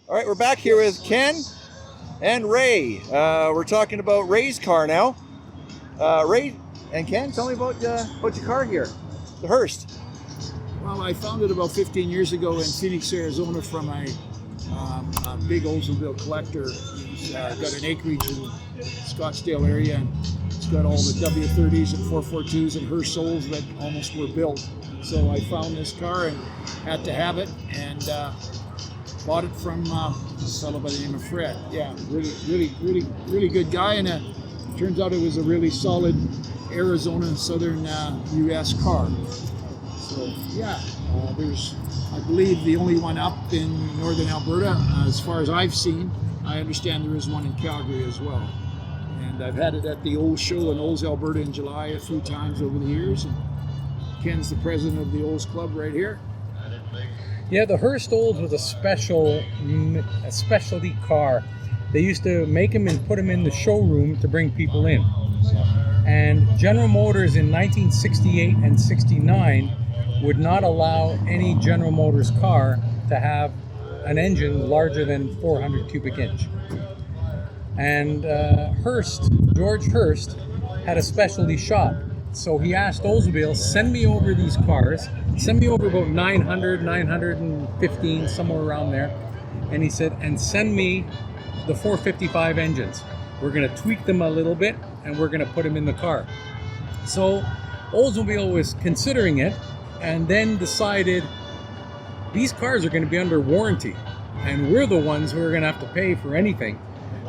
All right, we're back here with Ken and Ray. We're talking about Ray's car now. Ray and Ken, tell me about your car here, the Hurst. Well, I found it about 15 years ago in Phoenix, Arizona from a big Oldsmobile collector. He's got an acreage in the Scottsdale area, and it's got all the W30s and 442s and Hurst Olds that almost were built. So I found this car and had to have it, and bought it from a fellow by the name of Fred. Yeah, really good guy, and it turns out it was a really solid Arizona and southern U.S. car. So yeah, there's, I believe, the only one up in northern Alberta as far as I've seen. I understand there is one in Calgary as well. And I've had it at the Olds show in Olds, Alberta in July a few times over the years. And Ken's the president of the Olds Club right here. Yeah, the Hurst Olds was a specialty car. They used to make them and put them in the showroom to bring people in. And General Motors in 1968 and 69 would not allow any General Motors car to have an engine larger than 400 cubic inch. And George Hurst had a specialty shop. So he asked Oldsmobile, send me over these cars, send me over about 900, 915, somewhere around there. And he said, and send me the 455 engines. We're gonna tweak them a little bit and we're gonna put them in the car. So Oldsmobile was considering it and then decided these cars are gonna be under warranty and we're the ones who are gonna have to pay for anything.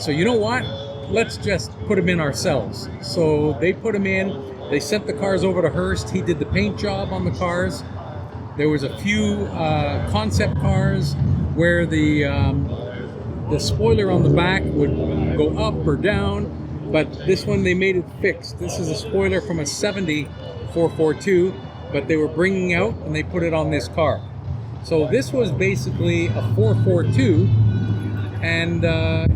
So you know what? Let's just put them in ourselves. So they put them in. They sent the cars over to Hurst. He did the paint job on the cars. There was a few concept cars where the spoiler on the back would go up or down, but this one they made it fixed. This is a spoiler from a 70 442, but they were bringing out and they put it on this car. So this was basically a 442, and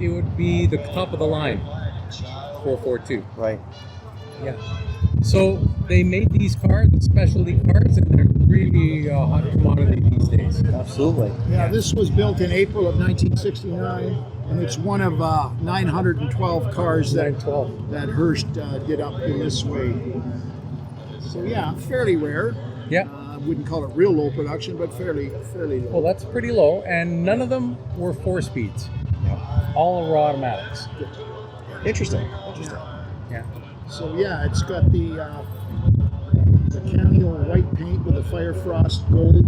it would be the top of the line 442. Right. Yeah. So they made these cars, specialty cars, and they're really hot commodity these days. Absolutely. Yeah, this was built in April of 1969, and it's one of 912 cars that Hurst did up in this way. So yeah, fairly rare. Yeah. I wouldn't call it real low production, but fairly low. Well, that's pretty low, and none of them were 4-speeds. Yeah. All were automatics. Interesting. Yeah. So yeah, it's got the cameo white paint with the fire frost gold.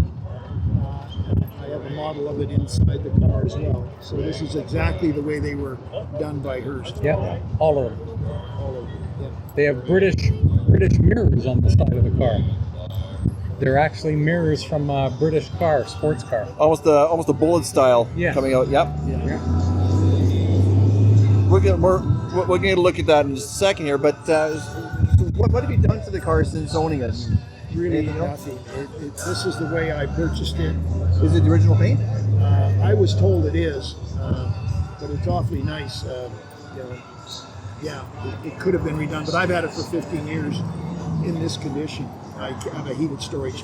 I have a model of it inside the car as well. So this is exactly the way they were done by Hurst. Yeah, all of them. All of them. Yeah. They have British mirrors on the side of the car. They're actually mirrors from a British car, sports car. Almost a bullet style coming out. Yep. Yeah. We're going to look at that in just a second here, but what have you done to the car since owning it? Really happy. This is the way I purchased it. Is it the original paint? I was told it is, but it's awfully nice. It could have been redone, but I've had it for 15 years in this condition. I have a heated storage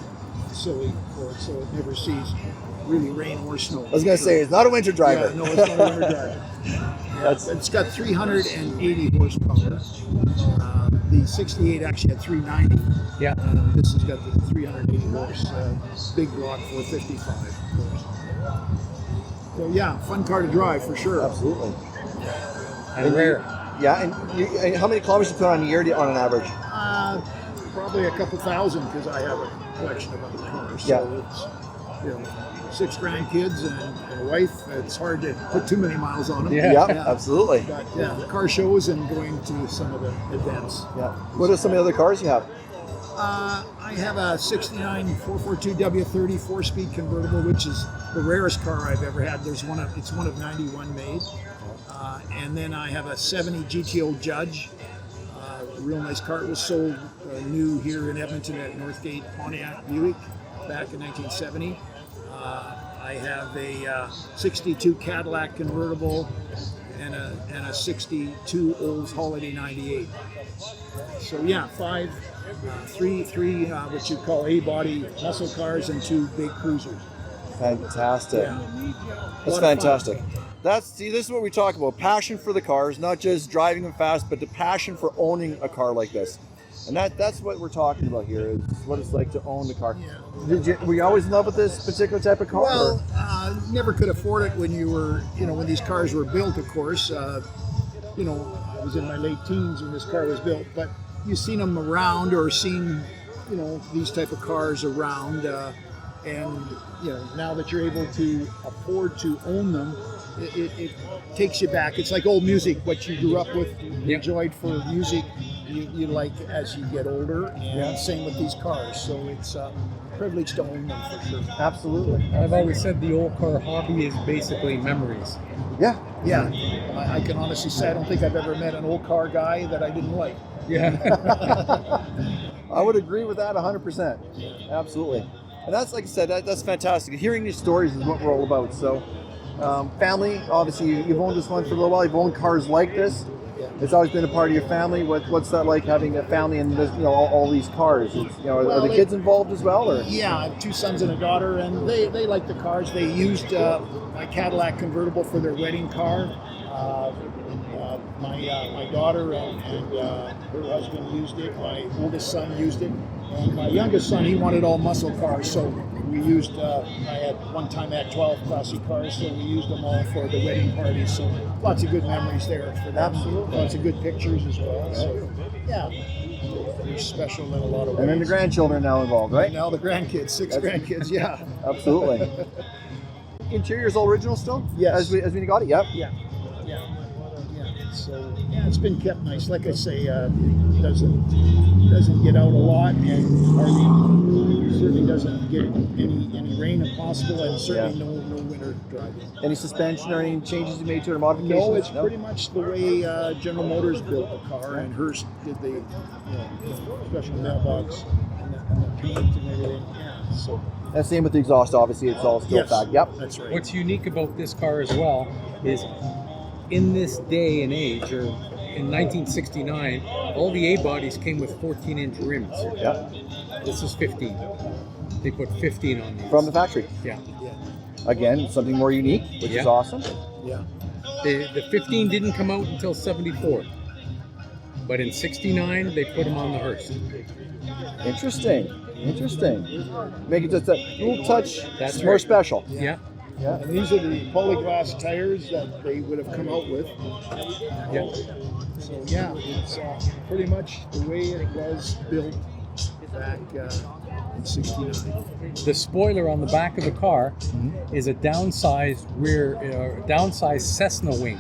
facility for it, so it never sees really rain or snow. I was going to say, it's not a winter driver. Yeah, no, it's not a winter driver. It's got 380 horsepower. The 68 actually had 390. Yeah. This has got the 380 horse. Big block 455 horse. So yeah, fun car to drive for sure. Absolutely. And rare. Yeah, and how many kilometers you put on a year on an average? Probably a couple thousand, because I have a collection of other cars. So it's 6 grandkids and a wife. It's hard to put too many miles on them. Yeah, absolutely. But the car shows and going to some of the events. Yeah. What are some of the other cars you have? I have a 69 442 W30 4-speed convertible, which is the rarest car I've ever had. It's one of 91 made. And then I have a 70 GTO Judge. A real nice car. It was sold new here in Edmonton at Northgate Pontiac Buick back in 1970. I have a 62 Cadillac convertible and a 62 Olds Holiday 98. So yeah, three what you call A-body muscle cars and 2 big cruisers. Fantastic. Yeah. That's fantastic. See, this is what we talk about. Passion for the cars, not just driving them fast, but the passion for owning a car like this. And that's what we're talking about here, is what it's like to own the car. Yeah. Were you always in love with this particular type of car? Well, never could afford it when you were, when these cars were built, of course. I was in my late teens when this car was built, but you've seen them around or seen, these type of cars around. And, now that you're able to afford to own them, it takes you back. It's like old music, what you grew up with, you enjoyed for music, you like as you get older, and same with these cars. So it's a privilege to own them for sure. Absolutely. I've always said the old car hobby is basically memories. Yeah. Yeah, I can honestly say I don't think I've ever met an old car guy that I didn't like. Yeah. I would agree with that 100%. Absolutely. And that's, like I said, that's fantastic. Hearing these stories is what we're all about. So, family, obviously, you've owned this one for a little while. You've owned cars like this. It's always been a part of your family. What's that like, having a family and this, all these cars? Are the kids involved as well? Or? Yeah, I have 2 sons and a daughter, and they like the cars. They used my Cadillac convertible for their wedding car. My daughter and her husband used it. My oldest son used it, and my youngest son, he wanted all muscle cars. So we used. I had 12 classic cars, so we used them all for the wedding parties. So lots of good memories there for them. Absolutely. Lots of good pictures as well. So yeah, they're special in a lot of ways. And then the grandchildren now involved, right? And now the grandkids, 6 grandkids. Yeah. Absolutely. Interior's all original still? Yes. As we got it. Yep. Yeah. So it's been kept nice. Like I say, it doesn't get out a lot, and certainly doesn't get any rain if possible, and certainly no winter driving. Any suspension or any changes you made to it or modifications? No, it's pretty much the way General Motors built the car, and Hurst did the special mailbox and the paint and everything. Yeah. So. And same with the exhaust. Obviously, it's all still back. Yep. That's right. What's unique about this car as well is, in this day and age, or in 1969, all the A-bodies came with 14-inch rims. Yep. This is 15. They put 15 on these. From the factory. Yeah. Again, something more unique, which is awesome. Yeah. The 15 didn't come out until 74. But in 69, they put them on the Hurst. Interesting. Make it just a little touch more special. Yeah. Yeah, and these are the polyglass tires that they would have come out with. Yeah. So yeah, it's pretty much the way it was built back in '69. The spoiler on the back of the car is a downsized downsized Cessna wing.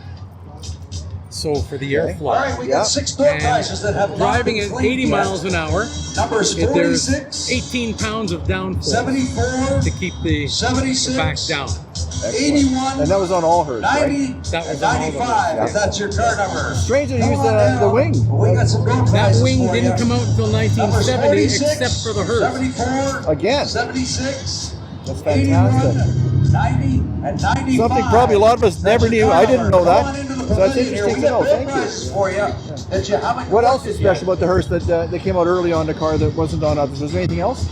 So for the airflow. All right, we got 6 door prizes that have driving at 80 miles an hour. Numbers 46, there's 18 pounds of downforce 74, to keep the 76, back down. 81, And that was on all Hurst, 90, right? That was and on all of 95. them. If that's your car number. Strange to Come use on now. the wing. We got some door That prizes wing for didn't you. come out until Numbers 1970, 46, except for the Hurst. 74, Again. 76, That's 81, fantastic. 90, and 95. Something probably a lot of us never knew. I didn't know that. So that's interesting to know. Thank you. For you that you haven't What else is collected special about the Hurst that came out early on the car that wasn't on others? Was there anything else?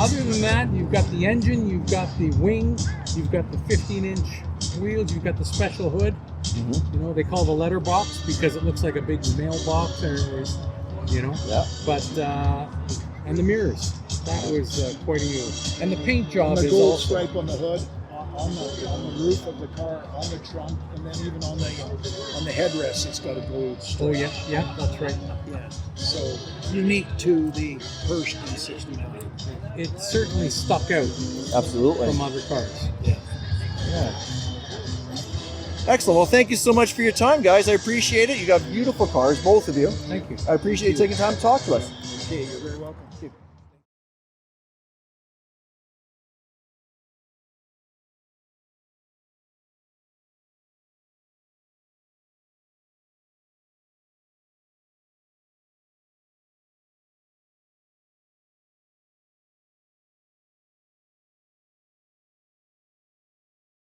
Other than that, you've got the engine, you've got the wing, you've got the 15-inch wheels, you've got the special hood. They call the letter box because it looks like a big mailbox, Yeah. But and the mirrors, that was quite a unique. And the paint job And the is gold also stripe on the hood, on the roof of the car, on the trunk, and then even on the headrest, it's got a gold stripe. Oh yeah, that's right. Yeah. So unique to the Hurst in '69. It certainly stuck out Absolutely. from other cars. Yeah. Excellent. Well, thank you so much for your time, guys. I appreciate it. You got beautiful cars, both of you. Thank you. I appreciate you taking time to talk to us. Okay, you're very welcome.